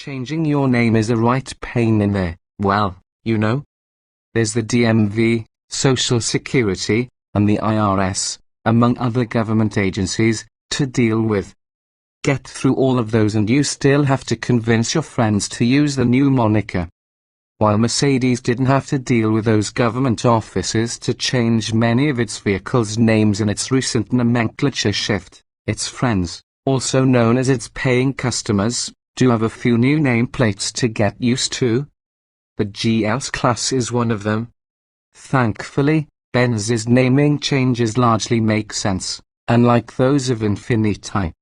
Changing your name is a right pain in there. Well, you know. There's the DMV, Social Security, and the IRS, among other government agencies, to deal with. Get through all of those and you still have to convince your friends to use the new moniker. While Mercedes didn't have to deal with those government offices to change many of its vehicles' names in its recent nomenclature shift, its friends, also known as its paying customers, do have a few new nameplates to get used to. The GLS-Class is one of them. Thankfully, Benz's naming changes largely make sense, unlike those of Infiniti.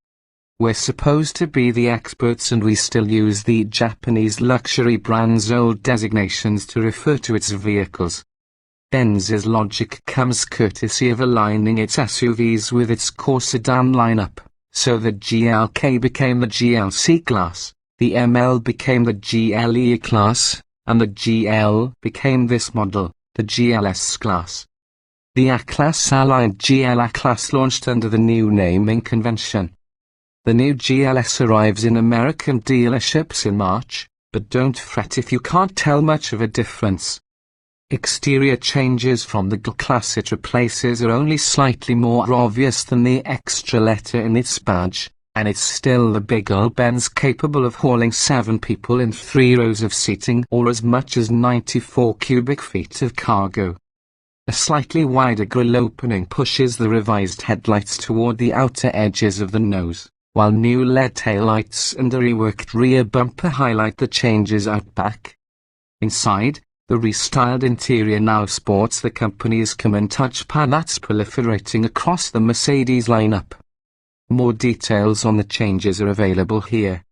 We're supposed to be the experts and we still use the Japanese luxury brand's old designations to refer to its vehicles. Benz's logic comes courtesy of aligning its SUVs with its core sedan lineup, so the GL-K became the GLC-Class, the ML became the GLE-Class, and the GL became this model, the GLS-Class. The A-Class allied GL-Class launched under the new naming convention. The new GLS arrives in American dealerships in March, but don't fret if you can't tell much of a difference. Exterior changes from the GL-Class it replaces are only slightly more obvious than the extra letter in its badge, and it's still the big old Benz capable of hauling 7 people in 3 rows of seating or as much as 94 cubic feet of cargo. A slightly wider grille opening pushes the revised headlights toward the outer edges of the nose, while new LED taillights and a reworked rear bumper highlight the changes out back. Inside, the restyled interior now sports the company's common touchpad that's proliferating across the Mercedes lineup. More details on the changes are available here.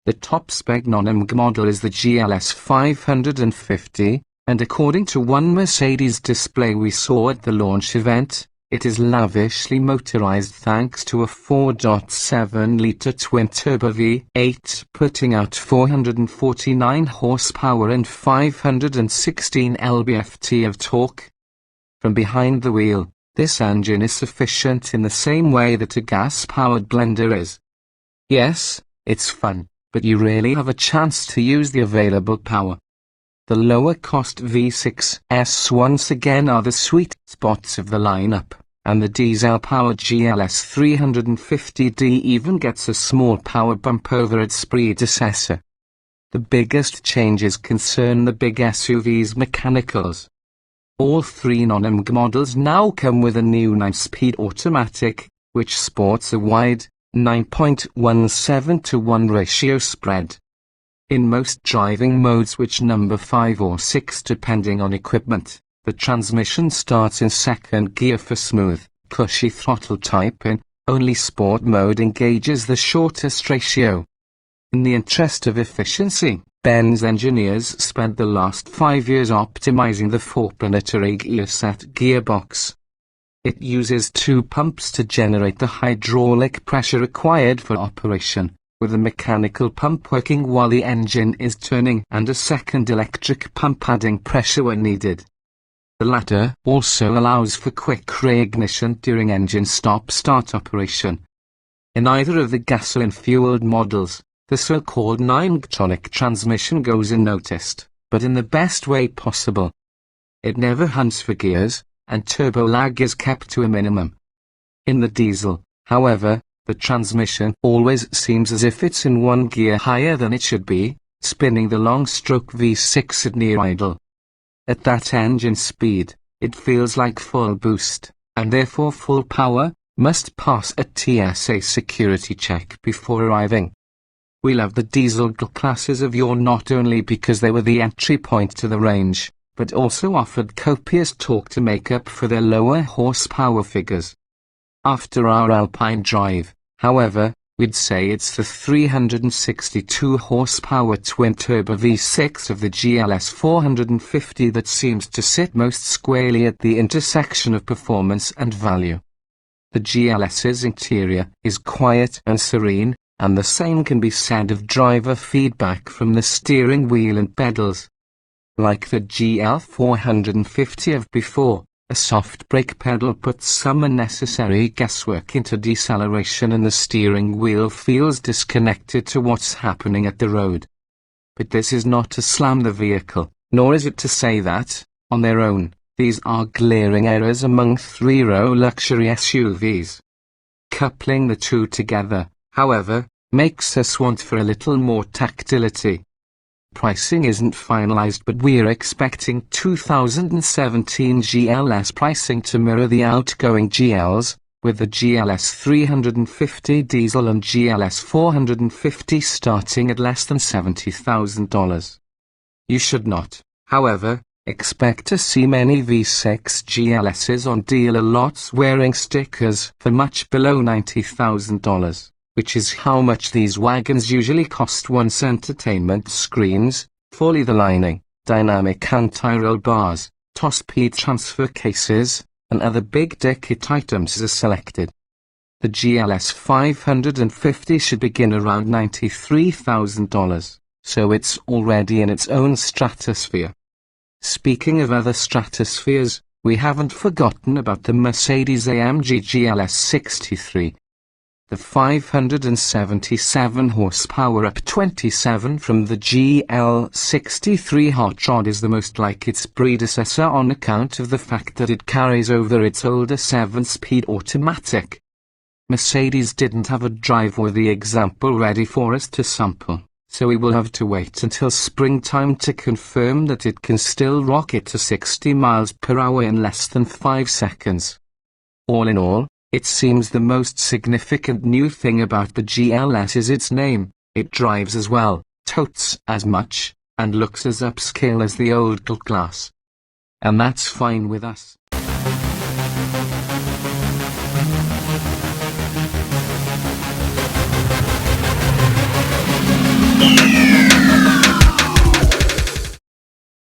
The top-spec non-AMG model is the GLS 550, and according to one Mercedes display we saw at the launch event, it is lavishly motorized thanks to a 4.7-litre twin-turbo V8 putting out 449 horsepower and 516 lb-ft of torque. From behind the wheel, this engine is sufficient in the same way that a gas-powered blender is. Yes, it's fun, but you rarely have a chance to use the available power. The lower-cost V6s once again are the sweet spots of the lineup, and the diesel-powered GLS 350D even gets a small power bump over its predecessor. The biggest changes concern the big SUV's mechanicals. All 3 non-AMG models now come with a new 9-speed automatic, which sports a wide, 9.17:1 ratio spread. In most driving modes, which number 5 or 6 depending on equipment, the transmission starts in second gear for smooth, cushy throttle type and only sport mode engages the shortest ratio. In the interest of efficiency, Benz engineers spent the last 5 years optimizing the 4-planetary gearset gearbox. It uses 2 pumps to generate the hydraulic pressure required for operation, with a mechanical pump working while the engine is turning and a second electric pump adding pressure when needed. The latter also allows for quick reignition during engine stop-start operation. In either of the gasoline-fueled models, the so-called 9-tronic transmission goes unnoticed, but in the best way possible. It never hunts for gears, and turbo lag is kept to a minimum. In the diesel, however, the transmission always seems as if it's in 1 gear higher than it should be, spinning the long-stroke V6 at near idle. At that engine speed, it feels like full boost, and therefore full power, must pass a TSA security check before arriving. We love the diesel classes of yore not only because they were the entry point to the range, but also offered copious torque to make up for their lower horsepower figures. After our Alpine drive, however, we'd say it's the 362 horsepower twin-turbo V6 of the GLS 450 that seems to sit most squarely at the intersection of performance and value. The GLS's interior is quiet and serene, and the same can be said of driver feedback from the steering wheel and pedals. Like the GL 450 of before, a soft brake pedal puts some unnecessary guesswork into deceleration and the steering wheel feels disconnected to what's happening at the road. But this is not to slam the vehicle, nor is it to say that, on their own, these are glaring errors among three-row luxury SUVs. Coupling the two together, however, makes us want for a little more tactility. Pricing isn't finalized, but we're expecting 2017 GLS pricing to mirror the outgoing GLs, with the GLS 350 diesel and GLS 450 starting at less than $70,000. You should not, however, expect to see many V6 GLSs on dealer lots wearing stickers for much below $90,000, which is how much these wagons usually cost once entertainment screens, full leather lining, dynamic anti-roll bars, top-speed transfer cases, and other big-ticket items are selected. The GLS 550 should begin around $93,000, so it's already in its own stratosphere. Speaking of other stratospheres, we haven't forgotten about the Mercedes-AMG GLS-63. The 577 horsepower up 27 from the GL-63 hot rod is the most like its predecessor on account of the fact that it carries over its older 7-speed automatic. Mercedes didn't have a drive-worthy example ready for us to sample, so we will have to wait until springtime to confirm that it can still rocket to 60 miles per hour in less than 5 seconds. All in all, it seems the most significant new thing about the GLS is its name. It drives as well, totes as much, and looks as upscale as the old GL-Class. And that's fine with us.